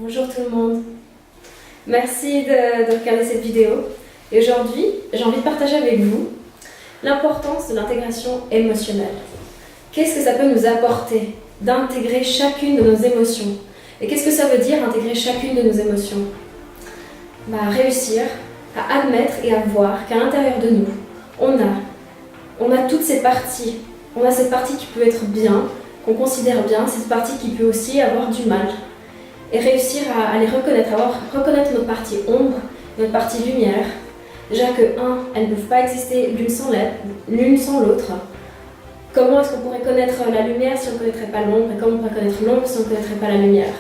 Bonjour tout le monde. Merci de regarder cette vidéo. Et aujourd'hui, j'ai envie de partager avec vous l'importance de l'intégration émotionnelle. Qu'est-ce que ça peut nous apporter d'intégrer chacune de nos émotions? Et qu'est-ce que ça veut dire intégrer chacune de nos émotions? Réussir à admettre et à voir qu'à l'intérieur de nous, on a toutes ces parties. On a cette partie qui peut être bien, qu'on considère bien, cette partie qui peut aussi avoir du mal. Et réussir à les reconnaître, reconnaître notre partie ombre, notre partie lumière. Déjà que, elles ne peuvent pas exister l'une sans l'autre. Comment est-ce qu'on pourrait connaître la lumière si on ne connaîtrait pas l'ombre? Et comment on pourrait connaître l'ombre si on ne connaîtrait pas la lumière?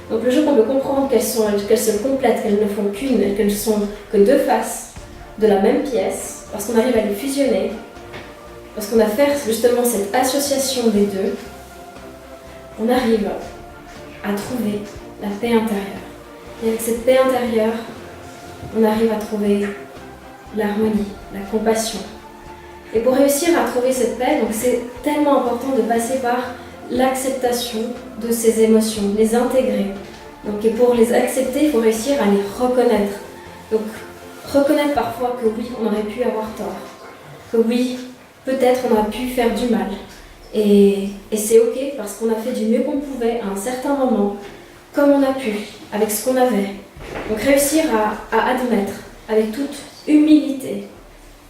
Donc le jour qu'on peut comprendre qu'elles se complètent, qu'elles ne font qu'une, qu'elles sont que deux faces de la même pièce, parce qu'on arrive à les fusionner, parce qu'on a fait justement cette association des deux, on arrive à trouver la paix intérieure. Et avec cette paix intérieure, on arrive à trouver l'harmonie, la compassion. Et pour réussir à trouver cette paix, donc c'est tellement important de passer par l'acceptation de ces émotions, les intégrer. Donc, et pour les accepter, il faut réussir à les reconnaître. Donc, reconnaître parfois que oui, on aurait pu avoir tort. Que oui, peut-être on a pu faire du mal. Et c'est ok parce qu'on a fait du mieux qu'on pouvait à un certain moment, comme on a pu, avec ce qu'on avait. Donc réussir à admettre avec toute humilité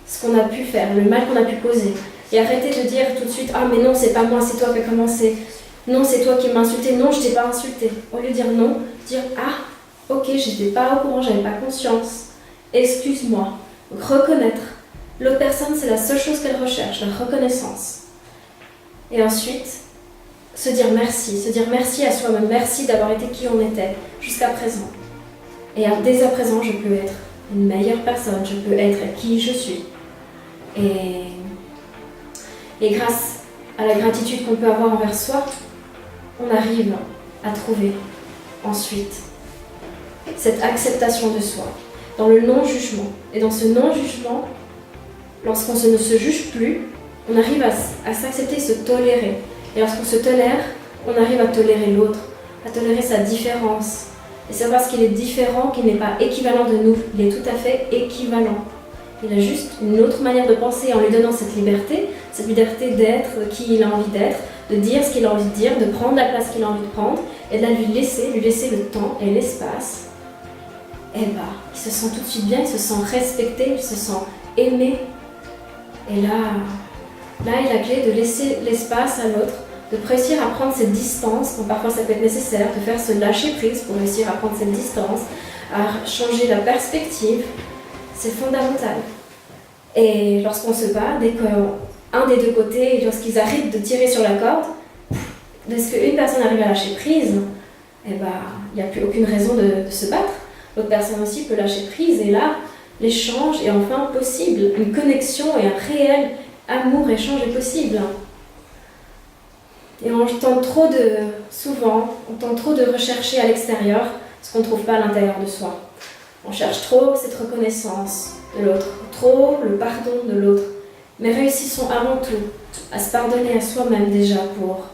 ce qu'on a pu faire, le mal qu'on a pu causer. Et arrêter de dire tout de suite « Ah mais non, c'est pas moi, c'est toi qui as commencé. Non, c'est toi qui m'as insulté. Non, je t'ai pas insulté. » Au lieu de dire non, dire « Ah, ok, j'étais pas au courant, j'avais pas conscience. Excuse-moi. » Donc reconnaître. L'autre personne, c'est la seule chose qu'elle recherche, la reconnaissance. Et ensuite, se dire merci à soi-même, merci d'avoir été qui on était jusqu'à présent. Et dès à présent, je peux être une meilleure personne, je peux être qui je suis. Et grâce à la gratitude qu'on peut avoir envers soi, on arrive à trouver ensuite cette acceptation de soi, dans le non-jugement. Et dans ce non-jugement, lorsqu'on ne se juge plus, on arrive à s'accepter, se tolérer. Et lorsqu'on se tolère, on arrive à tolérer l'autre, à tolérer sa différence. Et c'est parce qu'il est différent qu'il n'est pas équivalent de nous. Il est tout à fait équivalent. Il a juste une autre manière de penser en lui donnant cette liberté d'être qui il a envie d'être, de dire ce qu'il a envie de dire, de prendre la place qu'il a envie de prendre, et de lui laisser le temps et l'espace. Et il se sent tout de suite bien, il se sent respecté, il se sent aimé. Et là, il a la clé de laisser l'espace à l'autre, de réussir à prendre cette distance, quand parfois ça peut être nécessaire, de faire ce lâcher prise pour réussir à prendre cette distance, à changer la perspective. C'est fondamental. Et lorsqu'on se bat, dès qu'un des deux côtés, lorsqu'ils arrêtent de tirer sur la corde, dès qu'une personne arrive à lâcher prise, il n'y a plus aucune raison de se battre. L'autre personne aussi peut lâcher prise, et là, l'échange est enfin possible. Une connexion et un réel amour, échange est possible. Et on tente trop de rechercher à l'extérieur ce qu'on ne trouve pas à l'intérieur de soi. On cherche trop cette reconnaissance de l'autre, trop le pardon de l'autre. Mais réussissons avant tout à se pardonner à soi-même déjà pour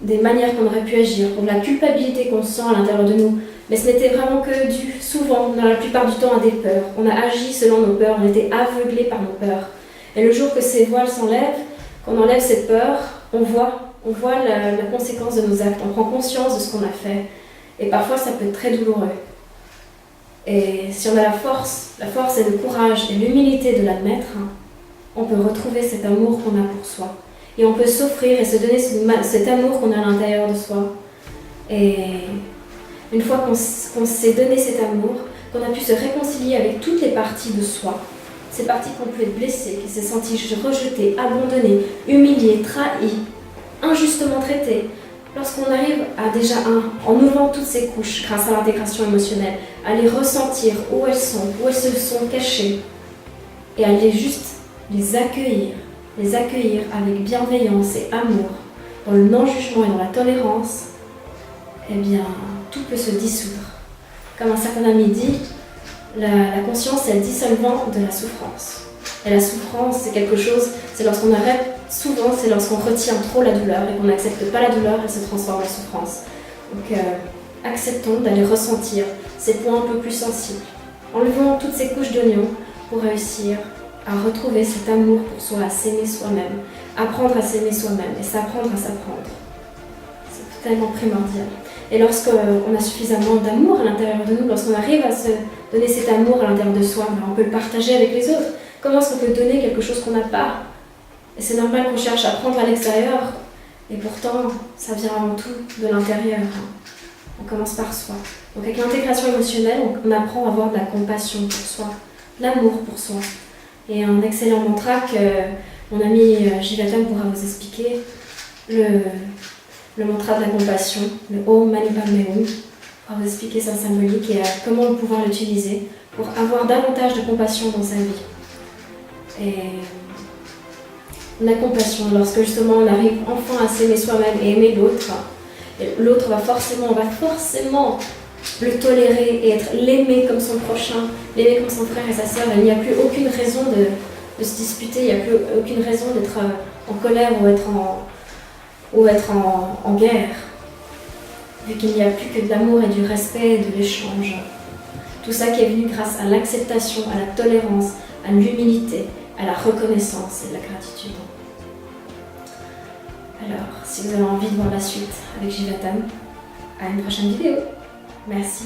des manières qu'on aurait pu agir, pour la culpabilité qu'on sent à l'intérieur de nous. Mais ce n'était vraiment que dû, souvent, dans la plupart du temps, à des peurs. On a agi selon nos peurs, on était aveuglés par nos peurs. Et le jour que ces voiles s'enlèvent, qu'on enlève cette peur, on voit la conséquence de nos actes, on prend conscience de ce qu'on a fait. Et parfois, ça peut être très douloureux. Et si on a la force et le courage et l'humilité de l'admettre, on peut retrouver cet amour qu'on a pour soi. Et on peut s'offrir et se donner cet amour qu'on a à l'intérieur de soi. Et une fois qu'on s'est donné cet amour, qu'on a pu se réconcilier avec toutes les parties de soi, ces parties qui ont pu être blessées, qui s'est senties rejetées, abandonnées, humiliées, trahies, injustement traitées, lorsqu'on arrive à déjà en ouvrant toutes ces couches grâce à l'intégration émotionnelle, à les ressentir où elles se sont cachées, et à les accueillir avec bienveillance et amour, dans le non-jugement et dans la tolérance, tout peut se dissoudre. Comme un certain ami dit, la conscience est le dissolvant de la souffrance. Et la souffrance, c'est quelque chose, c'est lorsqu'on arrête, souvent c'est lorsqu'on retient trop la douleur et qu'on n'accepte pas la douleur, elle se transforme en souffrance. Donc acceptons d'aller ressentir ces points un peu plus sensibles. Enlevons toutes ces couches d'oignons pour réussir à retrouver cet amour pour soi, à s'aimer soi-même, apprendre à s'aimer soi-même et s'apprendre à s'apprendre. C'est totalement primordial. Et lorsqu'on a suffisamment d'amour à l'intérieur de nous, lorsqu'on arrive à se donner cet amour à l'intérieur de soi, on peut le partager avec les autres. Comment est-ce qu'on peut donner quelque chose qu'on n'a pas? Et c'est normal qu'on cherche à prendre à l'extérieur, et pourtant, ça vient avant tout de l'intérieur. On commence par soi. Donc avec l'intégration émotionnelle, on apprend à avoir de la compassion pour soi, de l'amour pour soi. Et un excellent mantra que mon ami Jivatam pourra vous expliquer, le mantra de la compassion, le Om Mani Padme Hum, pourra vous expliquer sa symbolique et comment pouvoir l'utiliser pour avoir davantage de compassion dans sa vie. Et la compassion, lorsque justement on arrive enfin à s'aimer soi-même et aimer l'autre, l'autre va forcément le tolérer et l'aimer comme son prochain, l'aimer comme son frère et sa sœur. Il n'y a plus aucune raison de se disputer, il n'y a plus aucune raison d'être en colère ou être en guerre, vu qu'il n'y a plus que de l'amour et du respect et de l'échange. Tout ça qui est venu grâce à l'acceptation, à la tolérance, à l'humilité, à la reconnaissance et la gratitude. Alors, si vous avez envie de voir la suite avec Jivatam, à une prochaine vidéo. Merci.